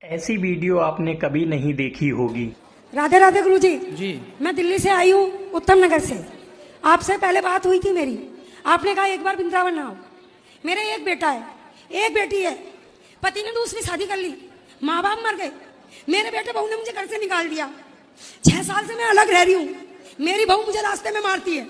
ऐसी वीडियो आपने कभी नहीं देखी होगी। राधे राधे गुरुजी। जी मैं दिल्ली से आई हूँ, उत्तम नगर से। आपसे पहले बात हुई थी मेरी, आपने कहा एक बार वृंदावन ना आओ। मेरा एक बेटा है, एक बेटी है। पति ने दूसरी शादी कर ली, माँ बाप मर गए। मेरे बेटे बहू ने मुझे घर से निकाल दिया। 6 साल से मैं अलग रह रही हूँ। मेरी बहू मुझे रास्ते में मारती है।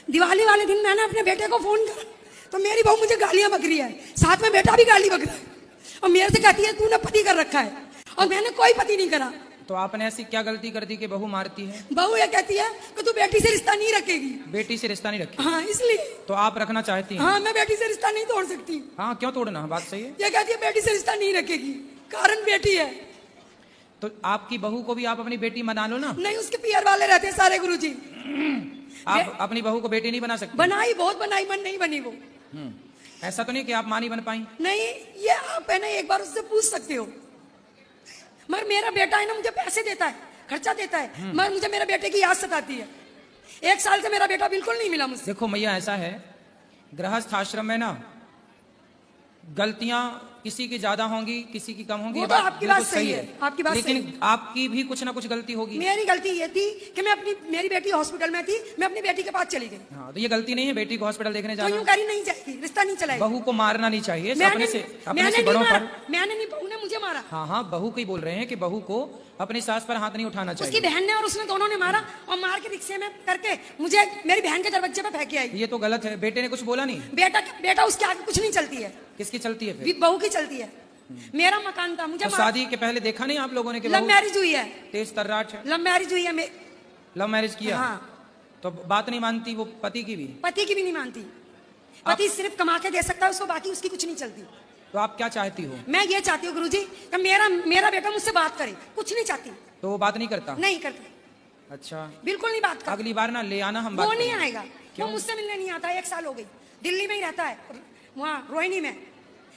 दिवाली वाले दिन मैंने अपने बेटे को फोन करा तो मेरी बहू मुझे गालियां बक रही है, साथ में बेटा भी गाली बक रहा है और मेरे से कहती है तूने पति कर रखा है, और मैंने कोई पति नहीं करा। तो आपने ऐसी क्या गलती कर दी कि बहू मारती है? बहू ये कहती है कि तू बेटी से रिश्ता नहीं रखेगी। बेटी से रिश्ता नहीं रखी? हाँ, इसलिए। तो आप रखना चाहती हैं? हाँ, मैं बेटी से रिश्ता नहीं तोड़ सकती। हाँ, क्यों तोड़ना? बात सही है। ये कहती है बेटी से रिश्ता नहीं रखेगी, कारण बेटी है। तो आपकी बहू को भी आप अपनी बेटी बना लो ना। नहीं, उसके पियर वाले रहते हैं सारे गुरुजी। आप अपनी बहू को बेटी नहीं बना सकती? बनाई, बहुत बनाई, मन नहीं बनी वो। ऐसा तो नहीं कि आप मां नहीं बन पाई? नहीं, ये आप है ना एक बार उससे पूछ सकते हो। मगर मेरा बेटा है ना, मुझे पैसे देता है, खर्चा देता है, मगर मुझे मेरे बेटे की याद सताती है। 1 साल से मेरा बेटा बिल्कुल नहीं मिला मुझसे। देखो मैया, ऐसा है, गृहस्थ आश्रम में ना गलतियां किसी की ज्यादा होंगी, किसी की कम होंगी। वो तो आपकी बात सही है, आपकी बात लेकिन सही है। आपकी भी कुछ ना कुछ गलती होगी। मेरी गलती ये थी कि मेरी बेटी हॉस्पिटल में थी, मैं अपनी बेटी के पास चली गई। हाँ, तो ये गलती नहीं है बेटी को हॉस्पिटल देखने तो जाना। यूं करी नहीं चाहिए, रिश्ता नहीं चलाएगी। बहू को मारना नहीं चाहिए। अपने मैंने से नहीं बड़ों मारा, पर। मैंने नहीं, बहू ने मुझे मारा। हाँ हाँ, बहू को ही बोल रहे हैं कि बहू को अपनी सास पर हाथ नहीं उठाना उसकी चाहिए। बहन ने और उसने दोनों ने मारा, और मार के रिक्शे में करके मुझे मेरी बहन के दरवाजे पे फेंक के आई। ये तो गलत है। बेटे ने कुछ बोला नहीं? बेटा उसके आगे कुछ नहीं चलती है। किसकी चलती है फिर? बहू की चलती है। मेरा मकान था, मुझे तो शादी के पहले देखा नहीं आप लोगों ने कि लव बहू मैरिज हुई है। तेज तर्राट है? लव मैरिज हुई है। लव मैरिज किया? हाँ। तो बात नहीं मानती वो पति की भी? पति की भी नहीं मानती। पति सिर्फ कमा के दे सकता है उसको, बाकी उसकी कुछ नहीं चलती। तो आप क्या चाहती हो? मैं ये चाहती हूँ गुरुजी कि मेरा बेटा मुझसे बात करे। कुछ नहीं चाहती। तो वो बात नहीं करता? नहीं करता, अच्छा, बिल्कुल नहीं बात करता। अगली बार ना ले आना, हम बात वो नहीं करेंगे। आएगा, क्यों? वो मुझसे मिलने नहीं आता। 1 साल हो गई, दिल्ली में ही रहता है, वहाँ रोहिणी में।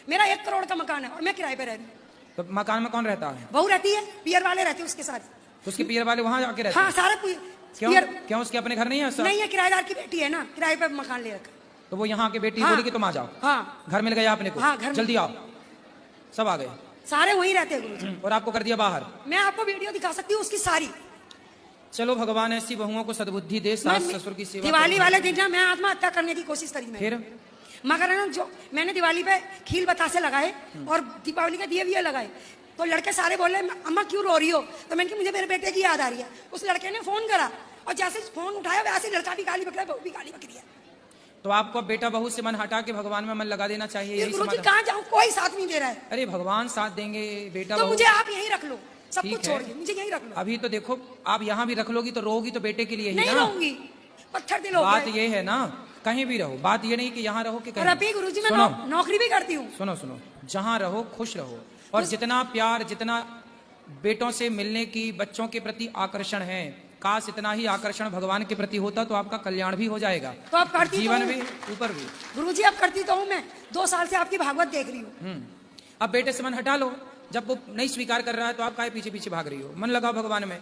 मेरा 1 करोड़ का मकान है और मैं किराए पे रह रही हूँ। तो मकान में कौन रहता है? बहू रहती है, पियर वाले रहते हैं उसके साथ। तो उसके पियर वाले वहां जाके रहते हाँ, हैं? सारा क्यों? पियर। क्यों, उसके अपने घर नहीं है? नहीं है, किराएदार की बेटी है ना, किराए पे मकान ले रखा। तो वो यहाँ की बेटी हाँ। बोली कि तुम आ जाओ। हाँ, घर मिल गया अपने को? हाँ, घर में। जल्दी आओ। सब आ गए? सारे वहीं रहते हैं गुरुजी। और आपको कर दिया बाहर? मैं आपको वीडियो दिखा सकती हूँ उसकी सारी। चलो, भगवान ऐसी बहुओं को सद्बुद्धि दे, सास ससुर की सेवा। दिवाली वाले दिन ना मैं आत्महत्या करने की कोशिश करी मैं। फिर? मगर ना, जो मैंने दिवाली पे खील बतासे लगाए और दीपावली के दिए विये लगाए, तो लड़के सारे बोले अम्मा क्यों रो रही हो? तो मैंने कहा मुझे मेरे बेटे की याद आ रही है। उस लड़के ने फोन करा और जैसे फोन उठाया वैसे लड़का भी गाली बक रहा है, बहू भी गाली बक रही है। तो आपको बेटा बहू से मन हटा के भगवान में मन लगा देना चाहिए। यही गुरुजी समाधान। कहाँ जाऊँ, कोई साथ नहीं दे रहा है। अरे भगवान साथ देंगे बेटा तो बहू। मुझे आप यहीं रख लो, सब ठीक कुछ है। छोड़ के मुझे यहीं रख लो। अभी तो देखो, आप यहाँ भी रख लोगी तो रोगी तो बेटे के लिए ही नहीं ना। रहूंगी, पत्थर दिल हो बात गए। ये है ना, कहीं भी रहो। बात ये नहीं कि यहाँ रहो कि और कहीं। अभी गुरुजी मैं सुनो, नौकरी भी करती हूँ। सुनो सुनो, जहाँ रहो खुश रहो। और जितना प्यार, जितना बेटों से मिलने की बच्चों के प्रति आकर्षण है, काश इतना ही आकर्षण भगवान के प्रति होता तो आपका कल्याण भी हो जाएगा, तो आप करती तो जीवन हूँ। भी, ऊपर भी। गुरुजी अब करती तो हूँ मैं, 2 साल से आपकी भागवत देख रही हूँ। अब बेटे से मन हटा लो। जब वो नहीं स्वीकार कर रहा है तो आप काहे पीछे पीछे भाग रही हो? मन लगाओ भगवान में,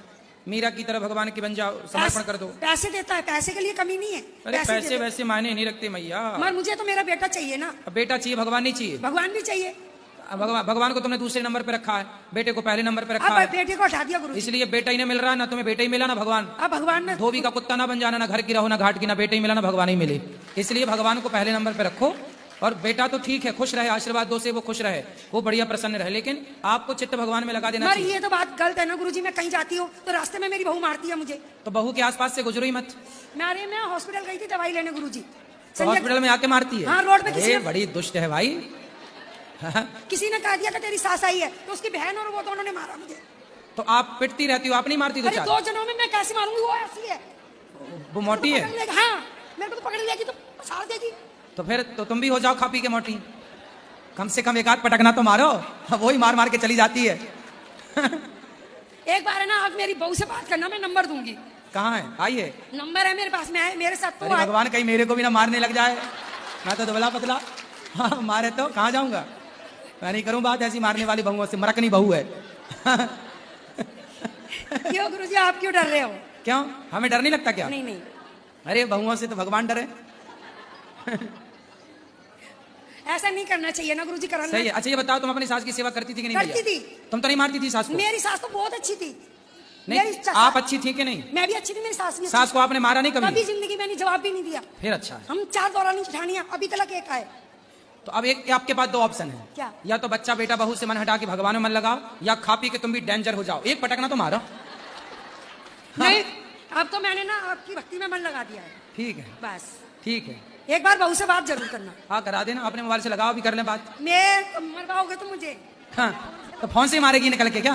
मीरा की तरह भगवान की बन जाओ, समर्पण कर दो। पैसे देता है, पैसे के लिए कमी नहीं है। अरे पैसे देता है। वैसे मायने नहीं रखते मैया। मगर मुझे तो मेरा बेटा चाहिए ना। अब बेटा चाहिए, भगवान नहीं चाहिए? भगवान भी चाहिए। भगवान को तुमने दूसरे नंबर पे रखा है, बेटे को पहले नंबर पे रखा अब है। बेटे को हटा दिया गुरुजी। इसलिए बेटा ही नहीं मिल रहा है ना, तुम्हें बेटा ही मिला ना भगवान। अब भगवान में धोबी का कुत्ता ना बन जाना, ना घर की रहो ना घाट की, ना बेटे ही मिला ना भगवान ही मिले। इसलिए भगवान को पहले नंबर पे रखो। और बेटा तो ठीक है, खुश रहे, आशीर्वाद दो से वो खुश रहे, वो बढ़िया प्रसन्न रहे, लेकिन आपको चित्त भगवान में लगा देना मगर चाहिए। ये तो बात गलत है ना गुरुजी। मैं कहीं जाती हूँ तो रास्ते में मेरी बहू मारती है मुझे। तो बहू के आसपास से गुजरो ही मत। मैं हॉस्पिटल गई थी दवाई लेने गुरुजी। तो हॉस्पिटल में आके मारती है? हाँ, रोड पे किसी अरे ने- बड़ी दुष्ट है भाई। किसी ने कह दिया कि तेरी सास आई है, तो उसकी बहन और वो दोनों ने मारा मुझे। तो आप पिटती रहती हो, आप नहीं मारती? तो अरे चार 2 जनों में मैं कैसे मारूंगी? वो ऐसी है, वो मोटी है। पकड़ लेगी। हाँ, मेरे को तो पकड़ लेगी तो साड़ देगी। तो फिर तो तुम भी हो जाओ खा पी के मोटी। कम से कम एक आध पटकना तो मारो। वो ही मार मार के चली जाती है। एक बार है ना, आप मेरी बहू से बात करना, मैं नंबर दूंगी। कहाँ है? आइए। नंबर है मेरे पास में, मेरे साथ तो अरे भगवान, कहीं मेरे को भी ना मारने लग जाए। मैं तो दुबला पतला। हाँ, मारे तो कहाँ जाऊंगा? मैं नहीं करूं बात ऐसी मारने वाली बहुओं से। मरकनी बहू है। क्यों गुरुजी, आप क्यों डर रहे हो? क्यों, हमें डर नहीं लगता क्या? नहीं। अरे बहुओं से तो भगवान डरे। ऐसा नहीं करना चाहिए ना गुरुजी, कराना सही है। अच्छा ये बताओ, तुम अपनी सास की सेवा करती थी कि नहीं? करती भैया? थी। तुम तो नहीं मारती थी सास को? मेरी सास तो बहुत अच्छी थी। नहीं, मेरी आप अच्छी थी कि नहीं? मैं भी अच्छी थी, मेरी सास भी सास को आपने मारा नहीं कभी कभी? जिंदगी में नहीं, जवाब भी नहीं दिया। फिर अच्छा है। हम 4 दौरानी जेठानियां, अभी तक एक आए। तो अब एक आपके पास 2 ऑप्शन है। क्या? या तो बच्चा बेटा बहू से मन हटा के भगवान में मन लगाओ, या खा पी के तुम भी डेंजर हो जाओ। एक पटकना तो मारो। नहीं, अब तो मैंने ना आपकी भक्ति में मन लगा दिया है। ठीक है, बस ठीक है। एक बार बहू से बात जरूर करना। हाँ करा देना, अपने मोबाइल से लगाओ, भी कर ले बात। मैं मरवाओगे तो मुझे। हाँ तो फोन से मारेगी निकल के क्या?